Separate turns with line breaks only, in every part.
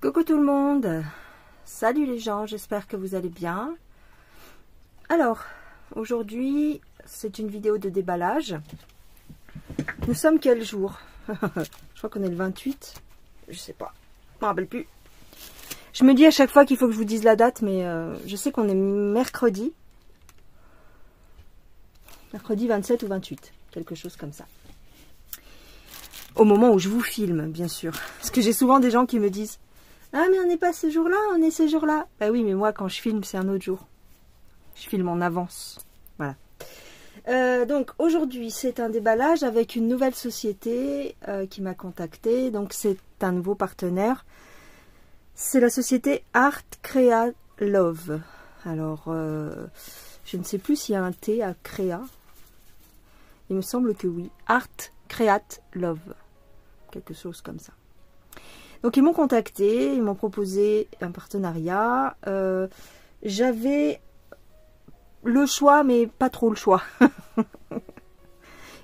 Coucou tout le monde, salut les gens, j'espère que vous allez bien. Alors, aujourd'hui, c'est une vidéo de déballage. Nous sommes quel jour? Je crois qu'on est le 28, je sais pas, je me rappelle plus. Je me dis à chaque fois qu'il faut que je vous dise la date, mais je sais qu'on est mercredi. Mercredi 27 ou 28, quelque chose comme ça. Au moment où je vous filme, bien sûr. Parce que j'ai souvent des gens qui me disent: ah mais on n'est pas ce jour-là, on est ce jour-là. Bah oui, mais moi quand je filme, c'est un autre jour. Je filme en avance. Voilà. Donc aujourd'hui, c'est un déballage avec une nouvelle société qui m'a contactée. Donc c'est un nouveau partenaire. C'est la société Art Create Love. Alors, je ne sais plus s'il y a un T à Créa. Il me semble que oui. Art Create Love. Quelque chose comme ça. Donc ils m'ont contacté, ils m'ont proposé un partenariat. J'avais le choix, mais pas trop le choix.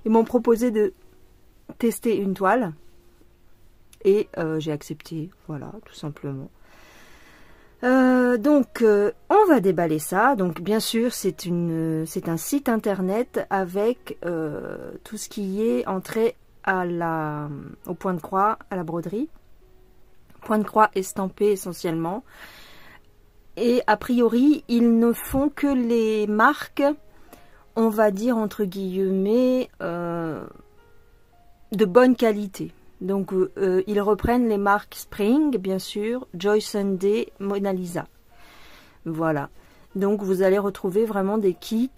Ils m'ont proposé de tester une toile. Et j'ai accepté, voilà, tout simplement. Donc, on va déballer ça. Donc, bien sûr, c'est un site internet avec tout ce qui est entré au point de croix, à la broderie. Point de croix estampé essentiellement. Et a priori, ils ne font que les marques, on va dire entre guillemets, de bonne qualité. Donc, ils reprennent les marques Spring, bien sûr, Joy Sunday, Mona Lisa. Voilà. Donc, vous allez retrouver vraiment des kits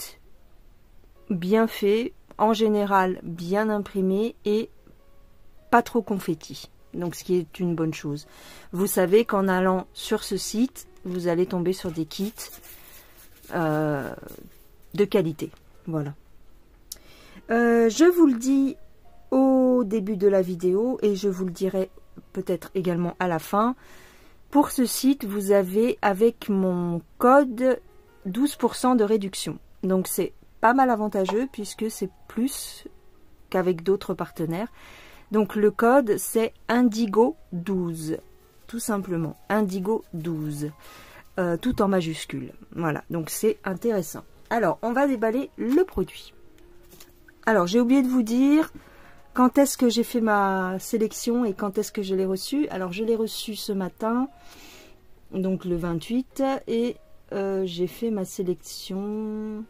bien faits, en général bien imprimés et pas trop confettis. Donc, ce qui est une bonne chose. Vous savez qu'en allant sur ce site, vous allez tomber sur des kits de qualité. Voilà. Je vous le dis au début de la vidéo et je vous le dirai peut-être également à la fin. Pour ce site, vous avez avec mon code 12% de réduction. Donc, c'est pas mal avantageux puisque c'est plus qu'avec d'autres partenaires. Donc le code c'est Indigo12, tout simplement, Indigo12, tout en majuscule. Voilà, donc c'est intéressant. Alors, on va déballer le produit. Alors, j'ai oublié de vous dire quand est-ce que j'ai fait ma sélection et quand est-ce que je l'ai reçu. Alors, je l'ai reçu ce matin, donc le 28, et j'ai fait ma sélection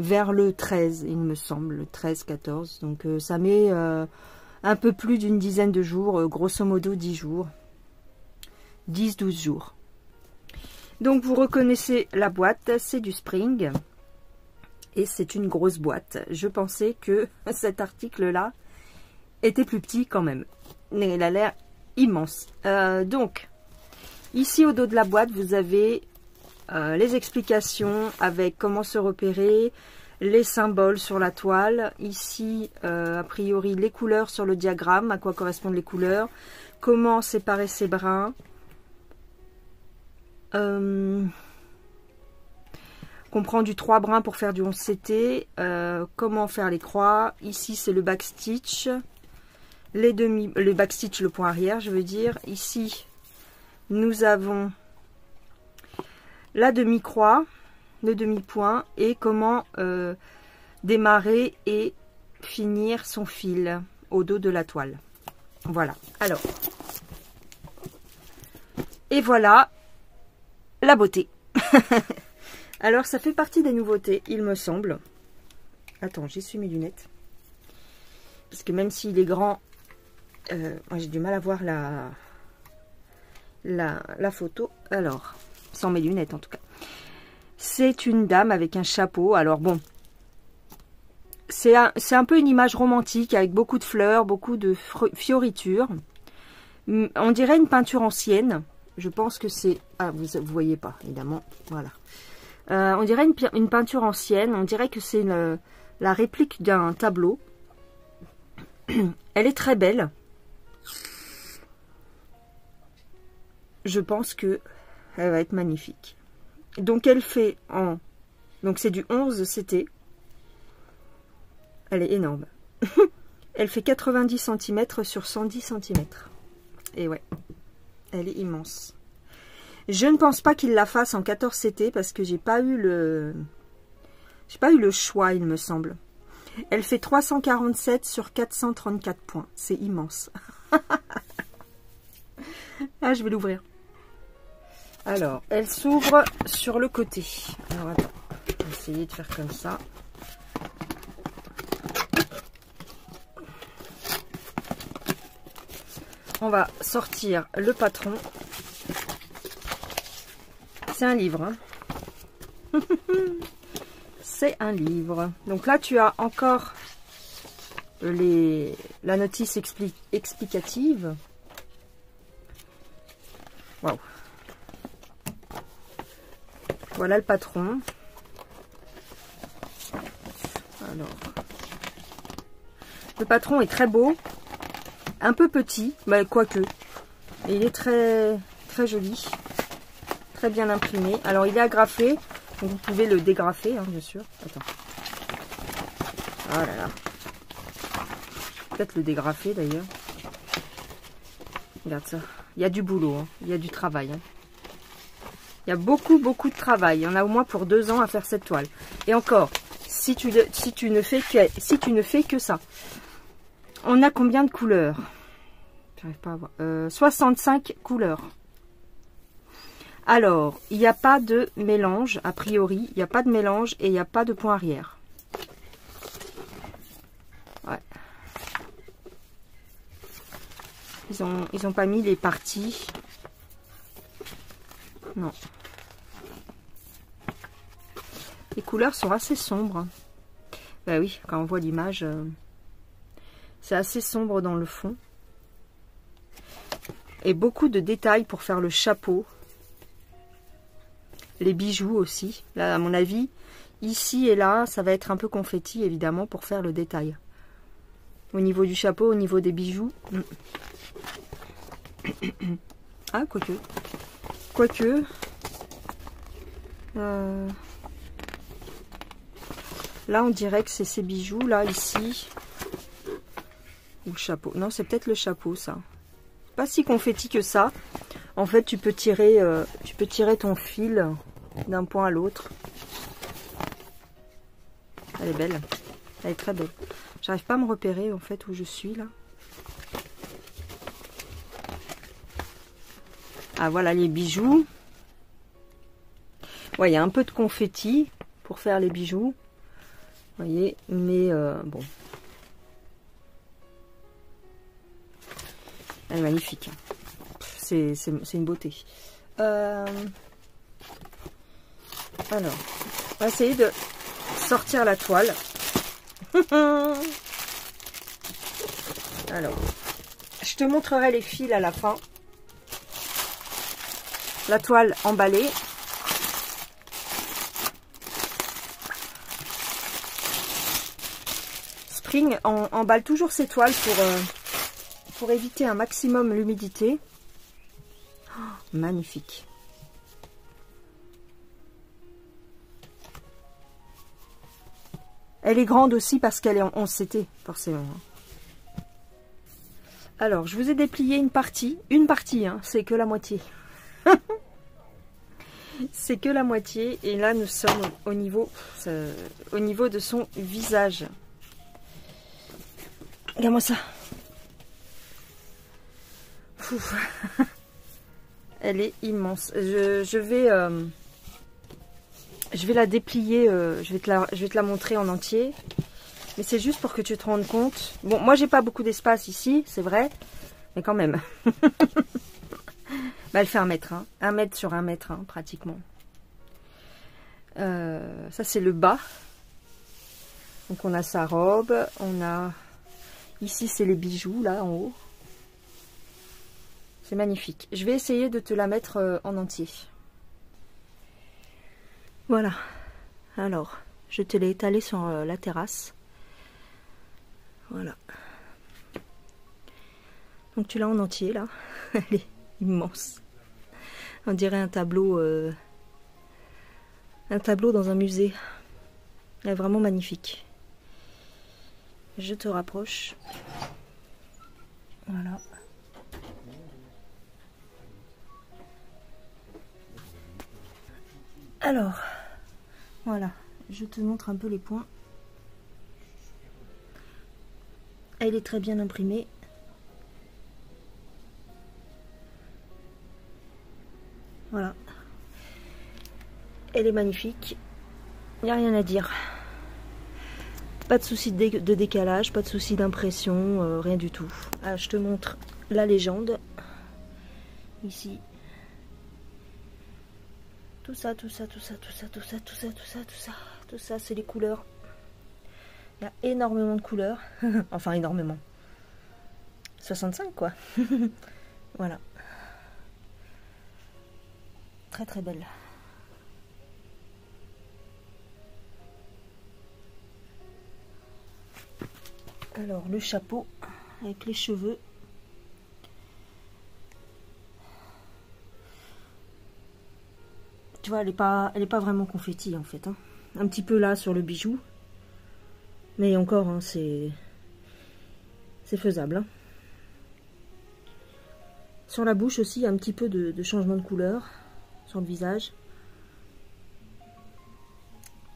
vers le 13, il me semble, le 13-14. Donc ça met un peu plus d'une dizaine de jours, grosso modo 10 jours. 10-12 jours. Donc vous reconnaissez la boîte, c'est du Spring. Et c'est une grosse boîte. Je pensais que cet article-là était plus petit quand même. Mais il a l'air immense. Donc, ici au dos de la boîte, vous avez les explications avec comment se repérer, les symboles sur la toile, ici a priori les couleurs sur le diagramme, à quoi correspondent les couleurs, comment séparer ces brins, qu'on prend du 3 brins pour faire du 11 CT, comment faire les croix, ici c'est le backstitch, le backstitch, le point arrière je veux dire, ici nous avons la demi-croix, le demi-point et comment démarrer et finir son fil au dos de la toile. Voilà. Alors, et voilà la beauté. Alors, ça fait partie des nouveautés, il me semble. Attends, j'essuie mes lunettes. Parce que même s'il est grand, moi j'ai du mal à voir la photo. Alors, sans mes lunettes en tout cas. C'est une dame avec un chapeau. Alors bon, c'est un peu une image romantique avec beaucoup de fleurs, beaucoup de fioritures. On dirait une peinture ancienne. Je pense que c'est... Ah, vous voyez pas, évidemment. Voilà. On dirait une peinture ancienne. On dirait que c'est la réplique d'un tableau. Elle est très belle. Je pense que elle va être magnifique. Donc elle fait en... Donc c'est du 11 CT. Elle est énorme. Elle fait 90 cm sur 110 cm. Et ouais, elle est immense. Je ne pense pas qu'il la fasse en 14 CT parce que j'ai pas eu le choix, il me semble. Elle fait 347 sur 434 points. C'est immense. Ah, je vais l'ouvrir. Alors, elle s'ouvre sur le côté. Alors, attends. Je vais essayer de faire comme ça. On va sortir le patron. C'est un livre. Hein. C'est un livre. Donc là, tu as encore la notice explicative. Waouh. Voilà le patron. Alors, le patron est très beau, un peu petit, mais quoique. Et il est très très joli, très bien imprimé. Alors il est agrafé, donc vous pouvez le dégrafer, hein, bien sûr. Attends. Oh là là. Peut-être le dégrafer d'ailleurs. Regarde ça. Il y a du boulot, hein. Il y a du travail. Hein. Il y a beaucoup de travail. Il y en a au moins pour 2 ans à faire cette toile. Et encore, si tu ne fais que ça. On a combien de couleurs? J'arrive pas à voir. 65 couleurs. Alors, il n'y a pas de mélange, a priori. Il n'y a pas de mélange et il n'y a pas de point arrière. Ouais. Ils ont pas mis les parties. Non. Les couleurs sont assez sombres. Ben oui, quand on voit l'image, c'est assez sombre dans le fond. Et beaucoup de détails pour faire le chapeau. Les bijoux aussi. Là, à mon avis, ici et là, ça va être un peu confetti, évidemment, pour faire le détail. Au niveau du chapeau, au niveau des bijoux. Ah, quoique. Quoique. Là, on dirait que c'est ces bijoux, là, ici. Ou le chapeau. Non, c'est peut-être le chapeau, ça. Pas si confetti que ça. En fait, tu peux tirer ton fil d'un point à l'autre. Elle est belle. Elle est très belle. J'arrive pas à me repérer, en fait, où je suis, là. Ah, voilà les bijoux. Ouais, il y a un peu de confetti pour faire les bijoux. Vous voyez, mais bon. Elle est magnifique. C'est une beauté. Alors, on va essayer de sortir la toile. Alors, je te montrerai les fils à la fin. La toile emballée. Spring emballe toujours ses toiles pour éviter un maximum l'humidité. Oh, magnifique. Elle est grande aussi parce qu'elle est en 11 CT, forcément. Alors, je vous ai déplié une partie, hein, c'est que la moitié. C'est que la moitié, et là nous sommes au niveau de son visage. Regarde-moi ça. Elle est immense. Je vais la déplier, je vais te la montrer en entier. Mais c'est juste pour que tu te rendes compte. Bon, moi j'ai pas beaucoup d'espace ici, c'est vrai, mais quand même. Bah, elle fait 1 mètre, hein. 1 mètre sur 1 mètre, hein, pratiquement. Ça c'est le bas. Donc on a sa robe, on a... Ici c'est les bijoux, là en haut. C'est magnifique. Je vais essayer de te la mettre en entier. Voilà. Alors, je te l'ai étalée sur la terrasse. Voilà. Donc tu l'as en entier, là. Elle est immense. On dirait un tableau dans un musée. Elle est vraiment magnifique. Je te rapproche. Voilà. Alors, voilà, je te montre un peu les points. Elle est très bien imprimée. Voilà. Elle est magnifique. Il n'y a rien à dire. Pas de souci de décalage, pas de souci d'impression, rien du tout. Ah, je te montre la légende. Ici. Tout ça, tout ça, tout ça, tout ça, tout ça, tout ça, tout ça, tout ça. Tout ça, c'est les couleurs. Il y a énormément de couleurs. Enfin, énormément. 65, quoi. Voilà. Très, très belle. Alors, le chapeau avec les cheveux. Tu vois, elle est pas vraiment confetti, en fait. Hein. Un petit peu là sur le bijou. Mais encore, hein, c'est faisable. Hein. Sur la bouche aussi, il y a un petit peu de changement de couleur. Sur le visage.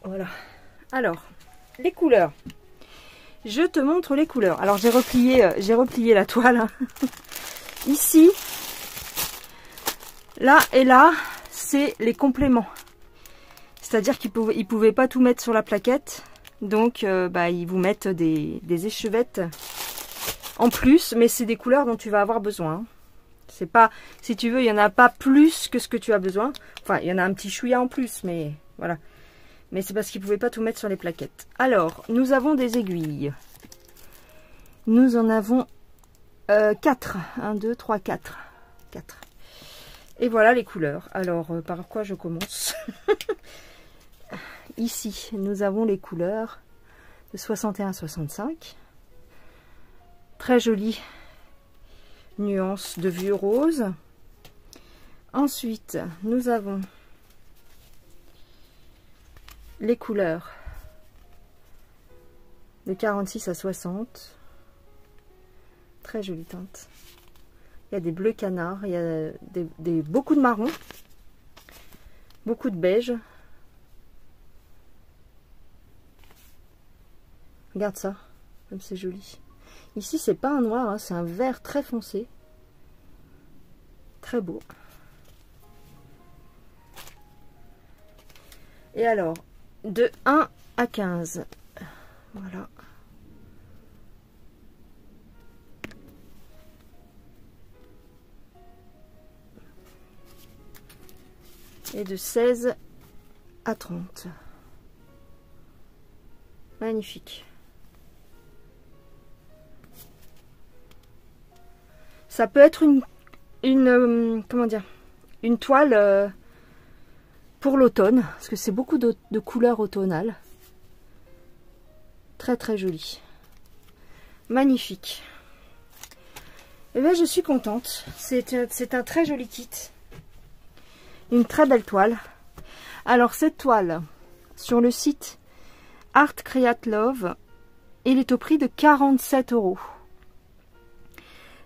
Voilà. Alors, les couleurs. Je te montre les couleurs. Alors, j'ai replié la toile. Hein. Ici, là et là, c'est les compléments. C'est-à-dire qu'ils pouvaient pas tout mettre sur la plaquette. Donc, ils vous mettent des échevettes en plus. Mais c'est des couleurs dont tu vas avoir besoin. C'est pas, si tu veux, il n'y en a pas plus que ce que tu as besoin. Enfin, il y en a un petit chouïa en plus, mais voilà. Mais c'est parce qu'ils ne pouvaient pas tout mettre sur les plaquettes. Alors, nous avons des aiguilles. Nous en avons 4. 1, 2, 3, 4. 4. Et voilà les couleurs. Alors, par quoi je commence? Ici, nous avons les couleurs de 61 à 65. Très jolie nuance de vieux rose. Ensuite, nous avons les couleurs de 46 à 60. Très jolie teinte. Il y a des bleus canards, il y a beaucoup de marron, beaucoup de beige. Regarde ça, comme c'est joli. Ici, c'est pas un noir, hein, c'est un vert très foncé. Très beau. Et alors, de 1 à 15. Voilà. Et de 16 à 30. Magnifique. Ça peut être comment dire, une toile pour l'automne, parce que c'est beaucoup de couleurs automnales. Très très joli. Magnifique. Et bien je suis contente. C'est un très joli kit. Une très belle toile. Alors cette toile, sur le site Art Create Love, il est au prix de 47 €.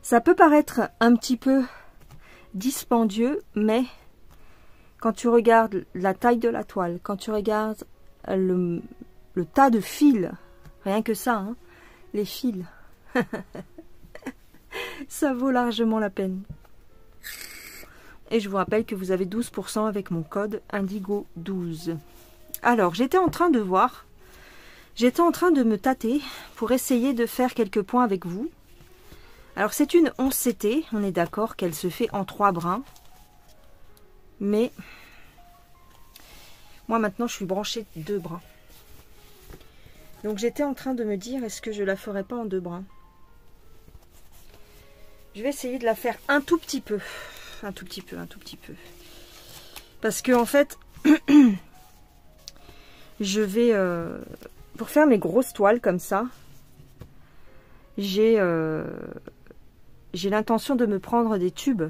Ça peut paraître un petit peu dispendieux, mais quand tu regardes la taille de la toile, quand tu regardes le tas de fils, rien que ça, hein, les fils, ça vaut largement la peine. Et je vous rappelle que vous avez 12% avec mon code Indigo12. Alors, j'étais en train de voir, j'étais en train de me tâter pour essayer de faire quelques points avec vous. Alors, c'est une 11CT, on est d'accord qu'elle se fait en 3 brins. Mais, moi maintenant, je suis branchée 2 brins. Donc, j'étais en train de me dire, est-ce que je la ferais pas en 2 brins? Je vais essayer de la faire un tout petit peu. Un tout petit peu, un tout petit peu. Parce que, en fait, je vais, pour faire mes grosses toiles comme ça, j'ai l'intention de me prendre des tubes.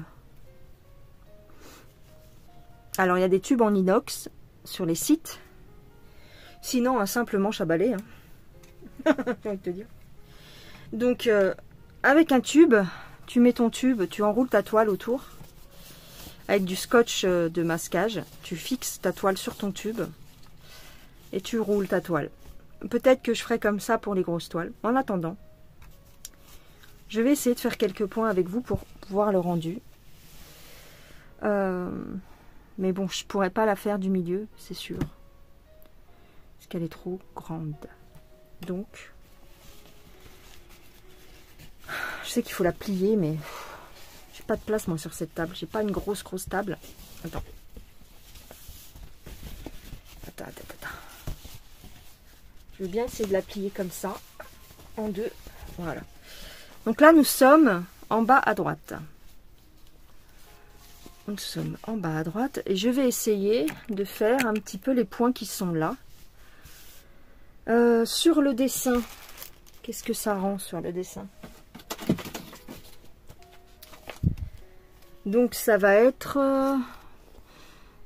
Alors, il y a des tubes en inox sur les sites. Sinon, un simple manche à balai. Hein. J'ai envie de te dire. Donc, avec un tube, tu mets ton tube, tu enroules ta toile autour. avec du scotch de masquage. Tu fixes ta toile sur ton tube et tu roules ta toile. Peut-être que je ferai comme ça pour les grosses toiles. En attendant, je vais essayer de faire quelques points avec vous pour voir le rendu. Mais bon, je pourrais pas la faire du milieu, c'est sûr. Parce qu'elle est trop grande. Donc, je sais qu'il faut la plier, mais j'ai pas de place moi sur cette table. J'ai pas une grosse table. Attends. Attends. Je veux bien essayer de la plier comme ça, en deux. Voilà. Donc là, nous sommes en bas à droite. Nous sommes en bas à droite et je vais essayer de faire un petit peu les points qui sont là. Sur le dessin, qu'est-ce que ça rend sur le dessin? Donc ça va être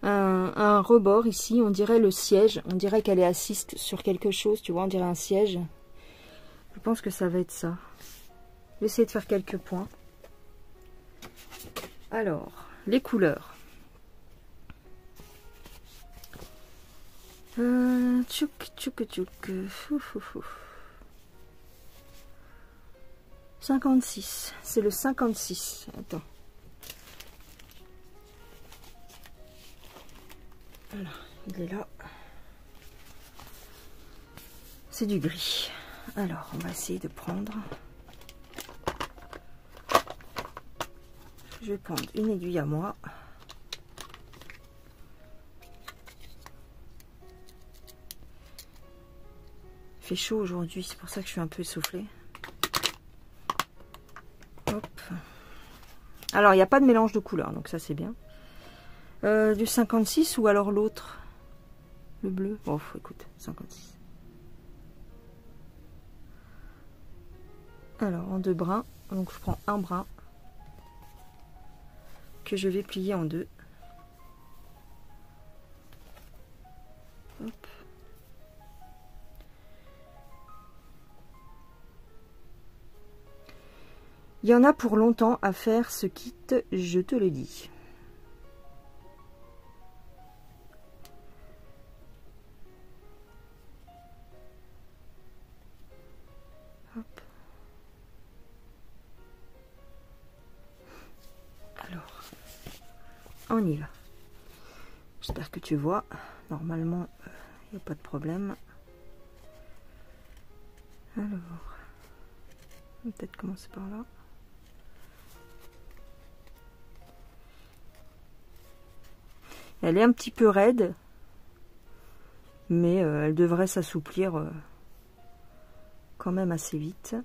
un rebord ici, on dirait le siège, on dirait qu'elle est assise sur quelque chose, tu vois, on dirait un siège. Je pense que ça va être ça. Je vais essayer de faire quelques points. Alors, les couleurs. Tchouk. 56, c'est le 56. Attends. Voilà, il est là. C'est du gris. Alors, on va essayer de prendre. Je vais prendre une aiguille à moi. Il fait chaud aujourd'hui, c'est pour ça que je suis un peu essoufflée. Hop. Alors, il n'y a pas de mélange de couleurs, donc ça c'est bien. Du 56 ou alors l'autre, le bleu. Bon, écoute, 56. Alors, en deux brins, donc je prends un brin que je vais plier en deux. Hop. Il y en a pour longtemps à faire ce kit, je te le dis. Hop. Alors, on y va. J'espère que tu vois. Normalement, il n'y a pas de problème. Alors, on va peut-être commencer par là. Elle est un petit peu raide, mais elle devrait s'assouplir quand même assez vite.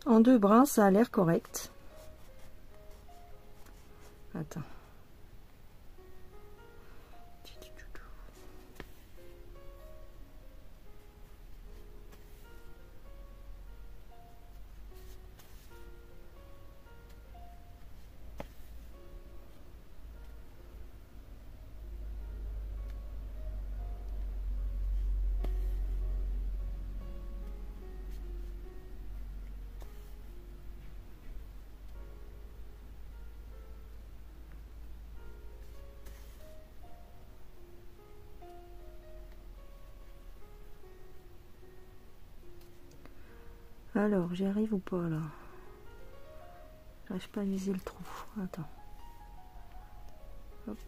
En deux brins, ça a l'air correct. Attends. Alors, j'y arrive ou pas là? J'arrive pas à viser le trou. Attends. Hop.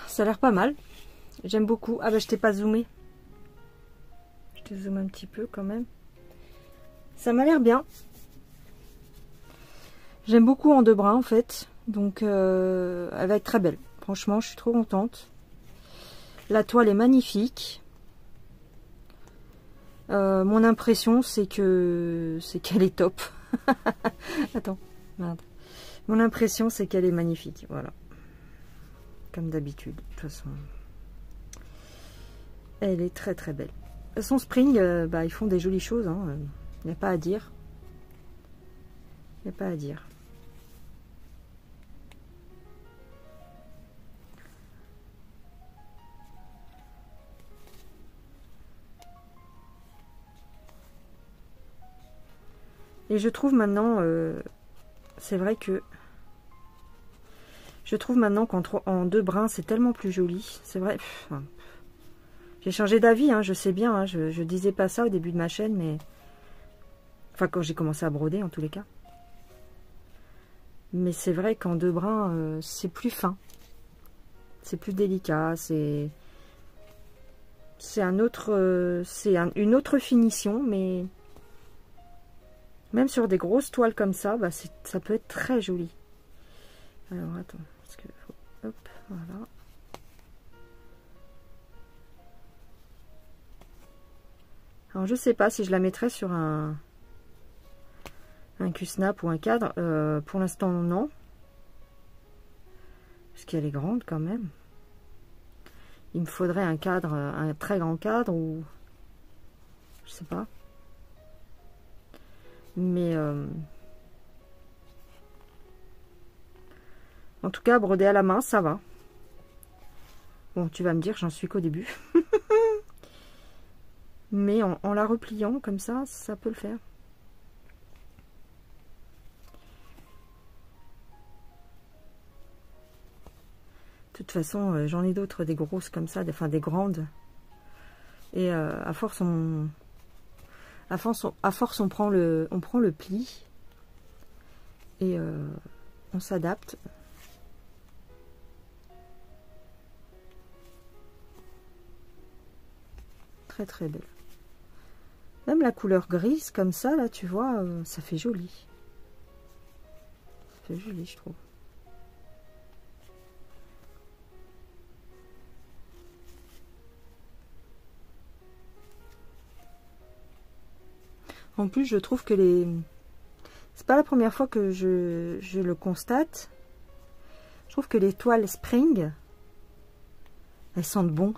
Ça a l'air pas mal. J'aime beaucoup. Ah bah je t'ai pas zoomé. Je te zoome un petit peu quand même. Ça m'a l'air bien. J'aime beaucoup en 2 brins en fait. Donc elle va être très belle. Franchement, je suis trop contente. La toile est magnifique. Mon impression c'est qu'elle est top. Attends, merde. Mon impression c'est qu'elle est magnifique. Voilà. Comme d'habitude, de toute façon. Elle est très très belle. Son Spring, bah, ils font des jolies choses. Il n'y a pas à dire. Il n'y a pas à dire. Et je trouve maintenant, c'est vrai que je trouve maintenant qu'en 2 brins, c'est tellement plus joli. C'est vrai. J'ai changé d'avis, je sais bien. Je disais pas ça au début de ma chaîne, mais enfin quand j'ai commencé à broder en tous les cas. Mais c'est vrai qu'en 2 brins, c'est plus fin, c'est plus délicat, c'est une autre finition, mais même sur des grosses toiles comme ça, bah ça peut être très joli. Alors attends, parce que hop, voilà. Alors je sais pas si je la mettrais sur un Q-snap ou un cadre. Pour l'instant non, parce qu'elle est grande quand même. Il me faudrait un cadre, un très grand cadre, ou je sais pas. Mais en tout cas, broder à la main, ça va. Bon, tu vas me dire, j'en suis qu'au début. Mais en la repliant comme ça peut le faire. De toute façon, j'en ai d'autres, des grosses comme ça, des grandes. Et à force, on prend le pli. Et on s'adapte. Très très belle. Même la couleur grise comme ça, là, tu vois, ça fait joli. Ça fait joli, je trouve. En plus, je trouve que les... C'est pas la première fois que je le constate. Je trouve que les toiles Spring, elles sentent bon.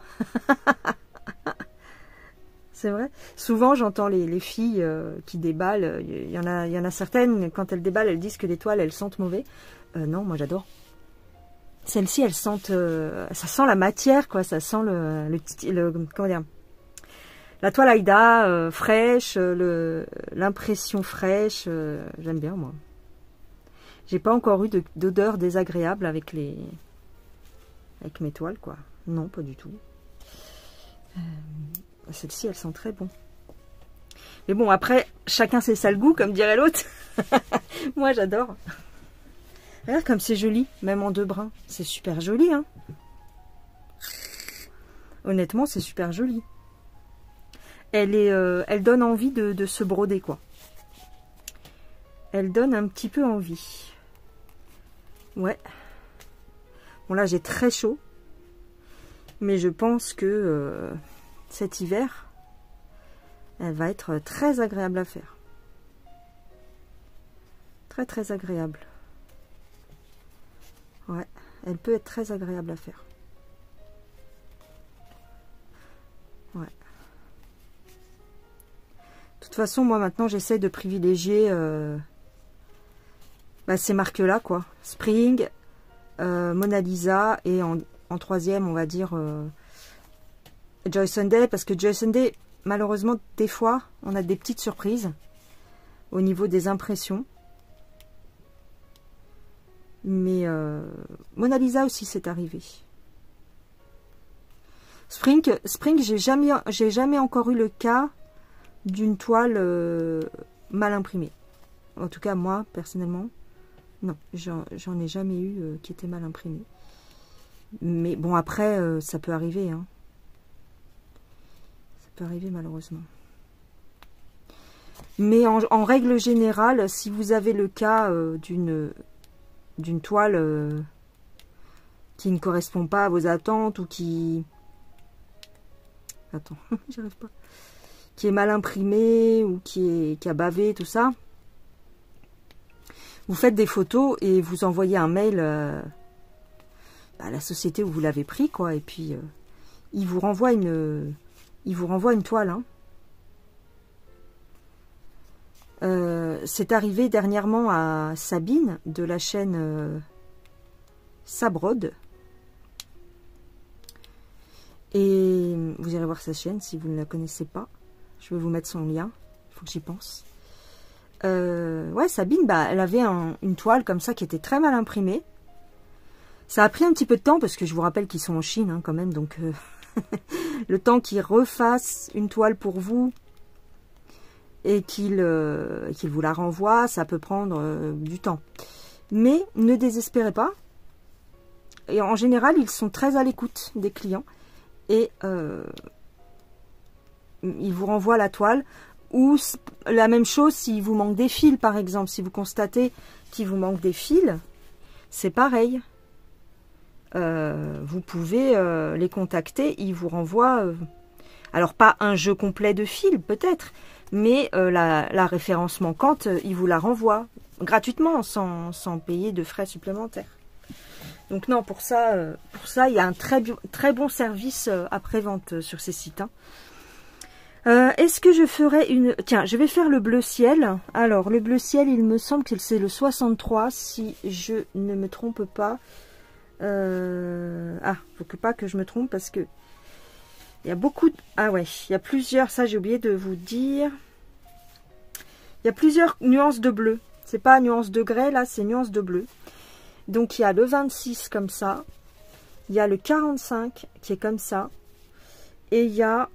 C'est vrai. Souvent, j'entends les filles qui déballent. Il y en a certaines, quand elles déballent, elles disent que les toiles, elles sentent mauvais. Non, moi, j'adore. Celles-ci, elles sentent... ça sent la matière, quoi. Ça sent comment dire, la toile Aïda, fraîche, l'impression fraîche. J'aime bien, moi. J'ai pas encore eu d'odeur désagréable avec mes toiles, quoi. Non, pas du tout. Celles-ci, elles sont très bon. Mais bon, après, chacun ses sales goûts, comme dirait l'autre. Moi, j'adore. Regarde comme c'est joli, même en 2 brins. C'est super joli, hein. Honnêtement, c'est super joli. Elle donne envie de se broder, quoi. Elle donne un petit peu envie. Ouais. Bon, là, j'ai très chaud. Mais je pense que cet hiver, elle va être très agréable à faire. Très, très agréable. Ouais, elle peut être très agréable à faire. Ouais. De toute façon, moi, maintenant, j'essaie de privilégier ces marques-là, quoi. Spring, Mona Lisa et en 3e, on va dire Joy Sunday, parce que Joy Sunday, malheureusement, des fois, on a des petites surprises au niveau des impressions. Mais Mona Lisa aussi, c'est arrivé. Spring, j'ai jamais encore eu le cas d'une toile mal imprimée. En tout cas, moi, personnellement, non, j'en ai jamais eu qui était mal imprimée. Mais bon, après, ça peut arriver, hein. Ça peut arriver, malheureusement. Mais en règle générale, si vous avez le cas d'une toile qui ne correspond pas à vos attentes ou qui... Attends, j'arrive pas. Qui est mal imprimée ou qui a bavé, tout ça. Vous faites des photos et vous envoyez un mail à la société où vous l'avez pris, quoi. Et puis, il vous renvoie une toile, hein. C'est arrivé dernièrement à Sabine de la chaîne Sabrode. Et vous irez voir sa chaîne si vous ne la connaissez pas. Je vais vous mettre son lien. Il faut que j'y pense. Ouais, Sabine, elle avait une toile comme ça qui était très mal imprimée. Ça a pris un petit peu de temps parce que je vous rappelle qu'ils sont en Chine, hein, quand même. Donc, le temps qu'ils refassent une toile pour vous et qu'ils vous la renvoient, ça peut prendre du temps. Mais ne désespérez pas. Et en général, ils sont très à l'écoute des clients. Et ils vous renvoient la toile. Ou la même chose s'il vous manque des fils, par exemple. Si vous constatez qu'il vous manque des fils, c'est pareil. Vous pouvez les contacter. Ils vous renvoient, alors pas un jeu complet de fils, peut-être, mais la référence manquante, ils vous la renvoient gratuitement, sans payer de frais supplémentaires. Donc non, pour ça, il y a un très bon service après-vente sur ces sites, hein. Est-ce que je ferai une... Tiens, je vais faire le bleu ciel. Alors, le bleu ciel, il me semble que c'est le 63, si je ne me trompe pas. Ah, faut pas que je me trompe parce que... Il y a beaucoup... Ah ouais, il y a plusieurs... Ça, j'ai oublié de vous dire. Il y a plusieurs nuances de bleu. C'est pas nuance de grès, là, c'est nuance de bleu. Donc, il y a le 26 comme ça. Il y a le 45 qui est comme ça. Et il y a...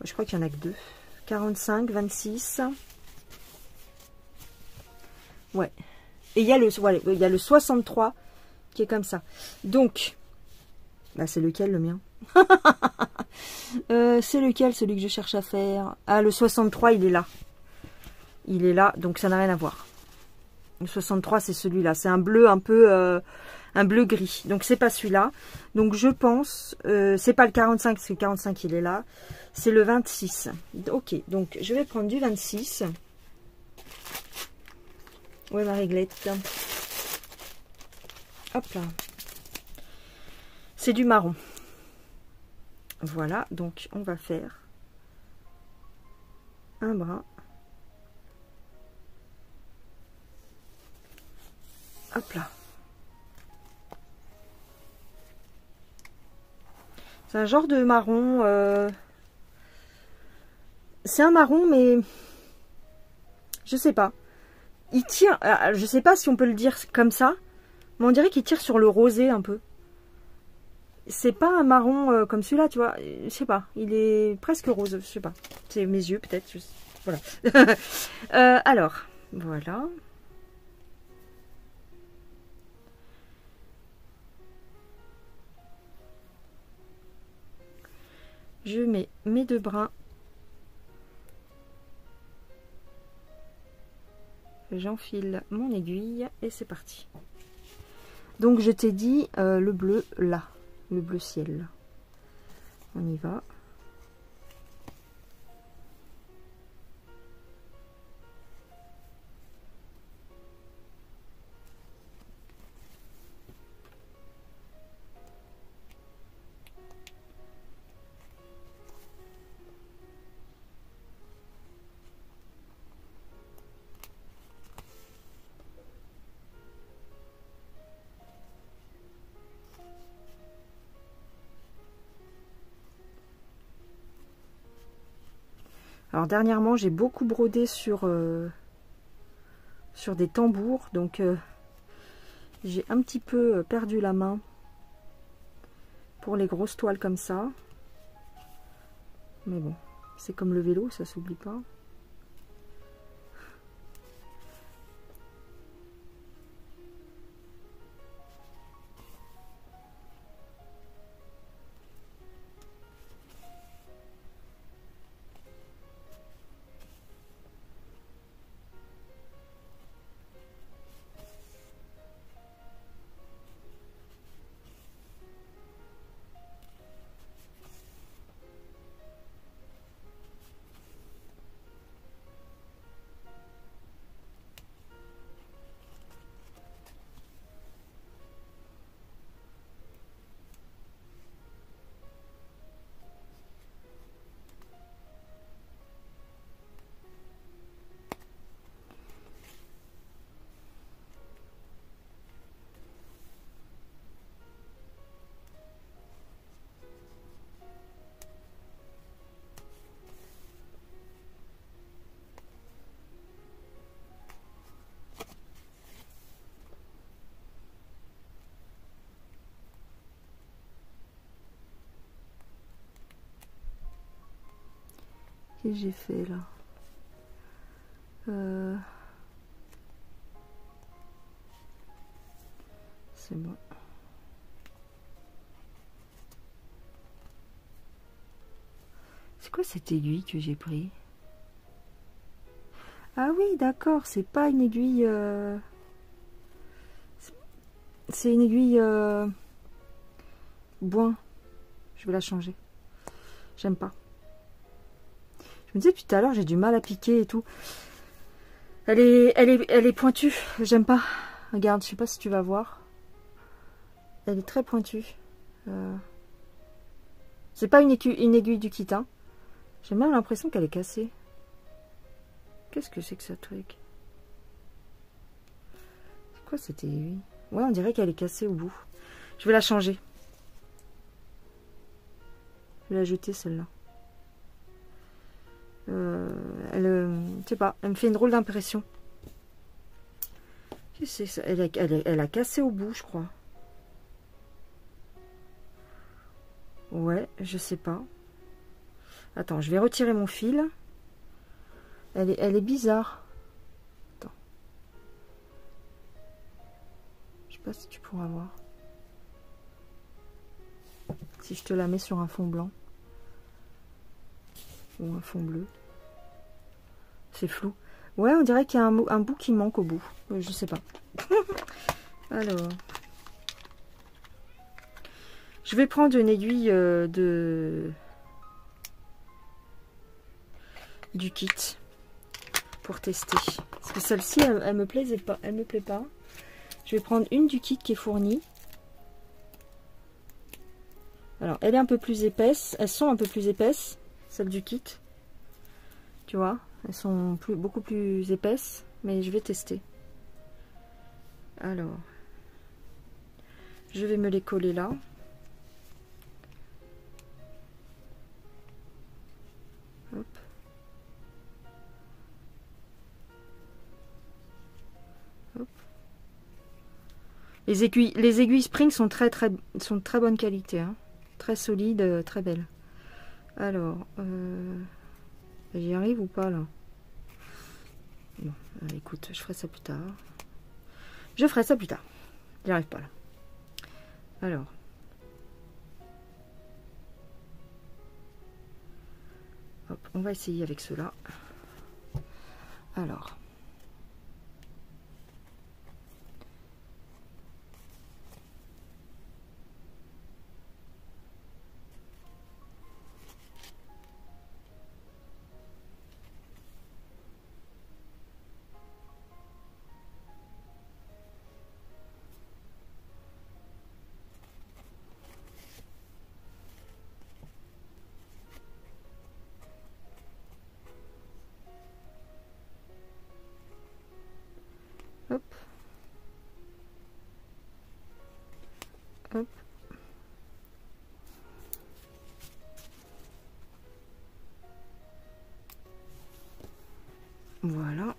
Je crois qu'il n'y en a que 2. 45, 26. Ouais. Et il y a le 63 qui est comme ça. Donc, c'est lequel le mien? C'est lequel, celui que je cherche à faire? Ah, le 63, il est là. Il est là, donc ça n'a rien à voir. Le 63, c'est celui-là. C'est un bleu un peu un bleu gris. Donc c'est pas celui-là. Donc je pense, c'est pas le 45 parce que le 45 il est là. C'est le 26. Ok, donc je vais prendre du 26. Ouais, ma réglette. Hop là. C'est du marron. Voilà, donc on va faire un brin. Hop là. C'est un genre de marron. C'est un marron, mais je sais pas. Il tire. Je sais pas si on peut le dire comme ça, mais on dirait qu'il tire sur le rosé un peu. C'est pas un marron comme celui-là, tu vois. Je sais pas. Il est presque rose. Je sais pas. C'est mes yeux peut-être. Voilà. Alors, voilà. Je mets mes deux brins. J'enfile mon aiguille et c'est parti. Donc je t'ai dit le bleu là, le bleu ciel. On y va. Alors dernièrement, j'ai beaucoup brodé sur des tambours, donc j'ai un petit peu perdu la main pour les grosses toiles comme ça. Mais bon, c'est comme le vélo, ça s'oublie pas. Qu'est-ce que j'ai fait là? C'est bon. C'est quoi cette aiguille que j'ai pris? Ah oui, d'accord, c'est pas une aiguille... C'est une aiguille boin. Je vais la changer. J'aime pas. Je me disais depuis tout à l'heure, j'ai du mal à piquer et tout. Elle est pointue. J'aime pas. Regarde, je sais pas si tu vas voir. Elle est très pointue. C'est pas une aiguille du kit, hein. J'ai même l'impression qu'elle est cassée. Qu'est-ce que c'est que ce truc? C'est quoi cette aiguille? Ouais, on dirait qu'elle est cassée au bout. Je vais la changer. Je vais la jeter celle-là. Je sais pas, elle me fait une drôle d'impression. Qu'est-ce que c'est ça? Elle a cassé au bout, je crois. Ouais, je sais pas. Attends, je vais retirer mon fil. Elle est bizarre. Attends. Je sais pas si tu pourras voir. Si je te la mets sur un fond blanc. Ou un fond bleu. C'est flou. Ouais, on dirait qu'il y a un bout qui manque au bout. Je sais pas. Alors. Je vais prendre une aiguille du kit pour tester. Parce que celle-ci, elle me plaisait pas. Elle me plaît pas. Je vais prendre une du kit qui est fournie. Alors, elle est un peu plus épaisse. Elles sont un peu plus épaisses, celles du kit. Tu vois, elles sont beaucoup plus épaisses. Mais je vais tester. Alors, je vais me les coller là. Hop. Hop. Les aiguilles Spring sont très bonne qualité, hein. Très solides, très belles. Alors, j'y arrive ou pas là? Bon, écoute, je ferai ça plus tard. Je ferai ça plus tard. J'y arrive pas là. Alors. Hop, on va essayer avec cela. Alors. Hop. Hop. Voilà.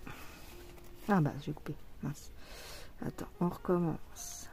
Ah bah, j'ai coupé. Mince. Attends, on recommence.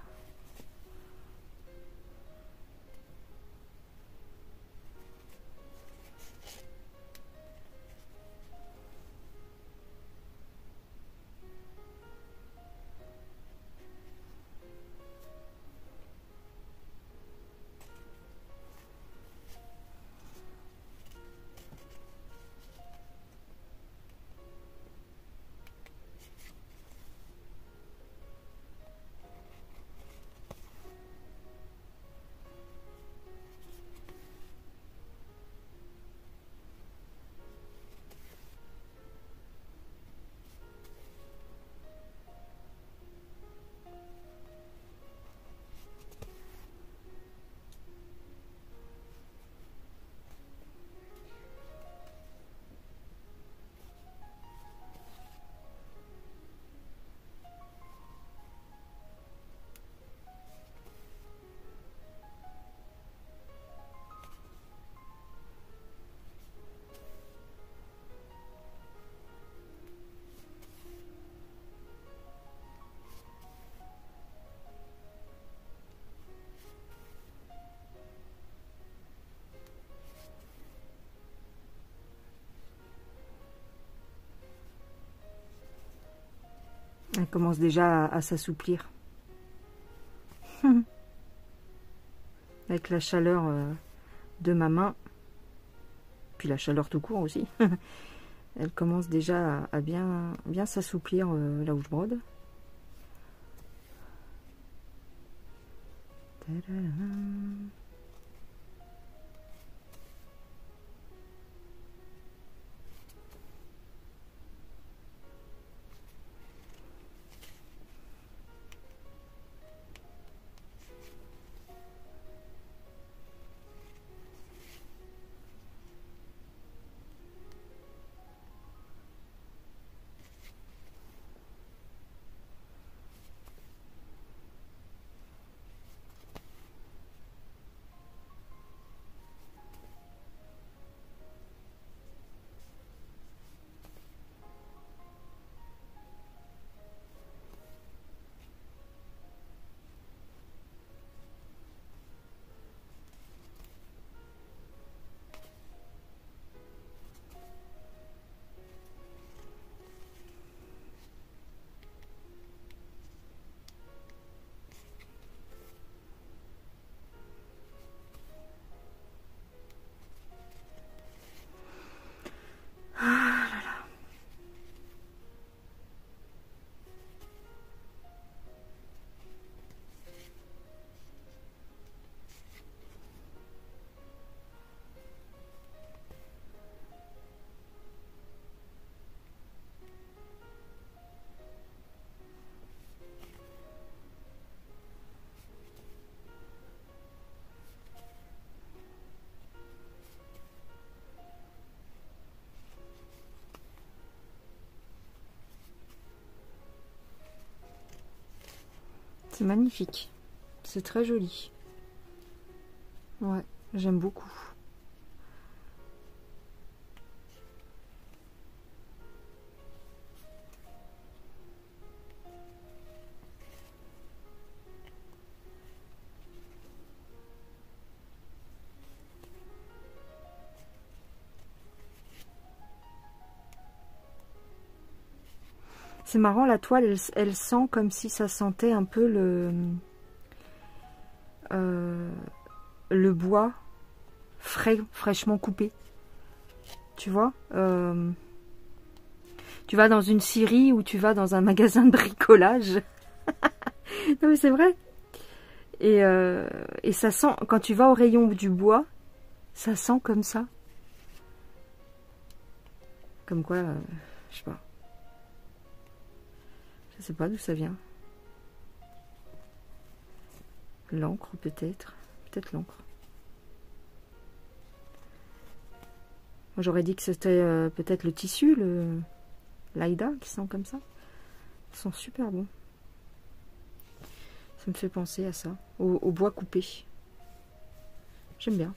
Elle commence déjà à s'assouplir. Avec la chaleur de ma main. Puis la chaleur tout court aussi. Elle commence déjà à bien s'assouplir là où je brode. Tadadam. C'est magnifique. C'est très joli. Ouais, j'aime beaucoup. C'est marrant, la toile, elle sent comme si ça sentait un peu le bois frais, fraîchement coupé. Tu vois, tu vas dans une scierie ou tu vas dans un magasin de bricolage. Non mais c'est vrai. Et ça sent, quand tu vas au rayon du bois, ça sent comme ça. Comme quoi, je sais pas. Je sais pas d'où ça vient. L'encre peut-être. Peut-être l'encre. J'aurais dit que c'était peut-être le tissu, l'Aïda qui sent comme ça. Ils sont super bons. Ça me fait penser à ça. Au bois coupé. J'aime bien.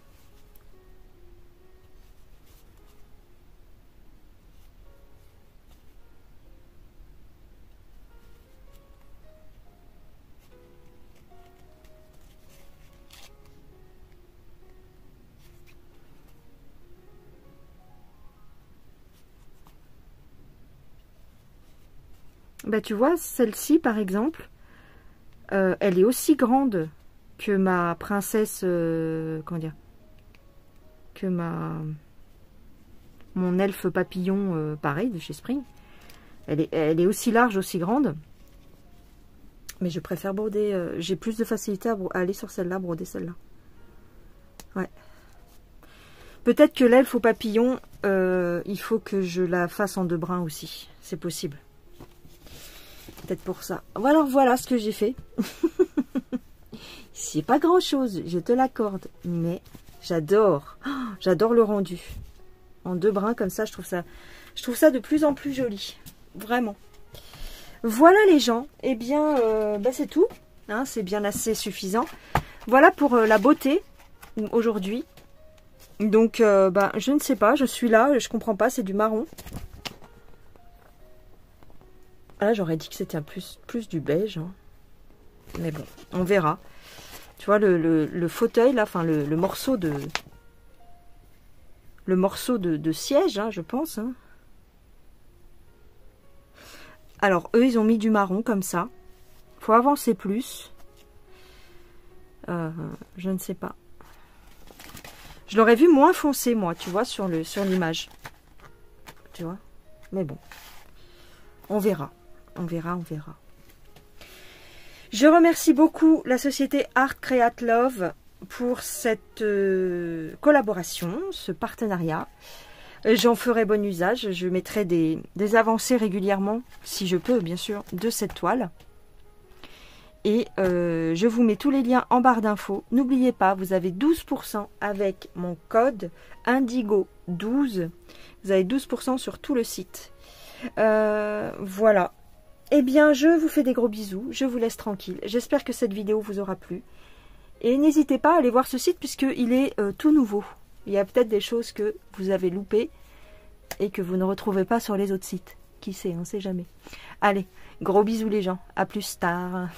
Bah tu vois, celle-ci par exemple, elle est aussi grande que ma princesse, comment dire, que mon elfe papillon, pareil, de chez Spring. Elle est aussi large, aussi grande. Mais je préfère broder, j'ai plus de facilité à aller sur celle-là, broder celle-là. Ouais. Peut-être que l'elfe au papillon, il faut que je la fasse en 2 brins aussi. C'est possible. Peut-être pour ça. Voilà ce que j'ai fait. C'est pas grand chose, je te l'accorde, mais j'adore. Oh, j'adore le rendu. En 2 brins comme ça, je trouve ça de plus en plus joli. Vraiment. Voilà les gens. Eh bien, bah, c'est tout. Hein, c'est bien assez suffisant. Voilà pour la beauté aujourd'hui. Donc, bah, je ne sais pas, je suis là, je comprends pas, c'est du marron. Là, j'aurais dit que c'était plus du beige. Hein. Mais bon, on verra. Tu vois, le fauteuil, là, enfin, le morceau de... Le morceau de siège, hein, je pense. Hein. Alors, eux, ils ont mis du marron, comme ça. Faut avancer plus. Je ne sais pas. Je l'aurais vu moins foncé, moi, tu vois, sur l'image. Tu vois. Mais bon. On verra. On verra. Je remercie beaucoup la société Art Create Love pour cette collaboration, ce partenariat. J'en ferai bon usage. Je mettrai des avancées régulièrement, si je peux, bien sûr, de cette toile. Et je vous mets tous les liens en barre d'infos. N'oubliez pas, vous avez 12% avec mon code Indigo12. Vous avez 12% sur tout le site. Voilà. Eh bien, je vous fais des gros bisous. Je vous laisse tranquille. J'espère que cette vidéo vous aura plu. Et n'hésitez pas à aller voir ce site puisqu'il est tout nouveau. Il y a peut-être des choses que vous avez loupées et que vous ne retrouvez pas sur les autres sites. Qui sait, on ne sait jamais. Allez, gros bisous les gens. À plus tard.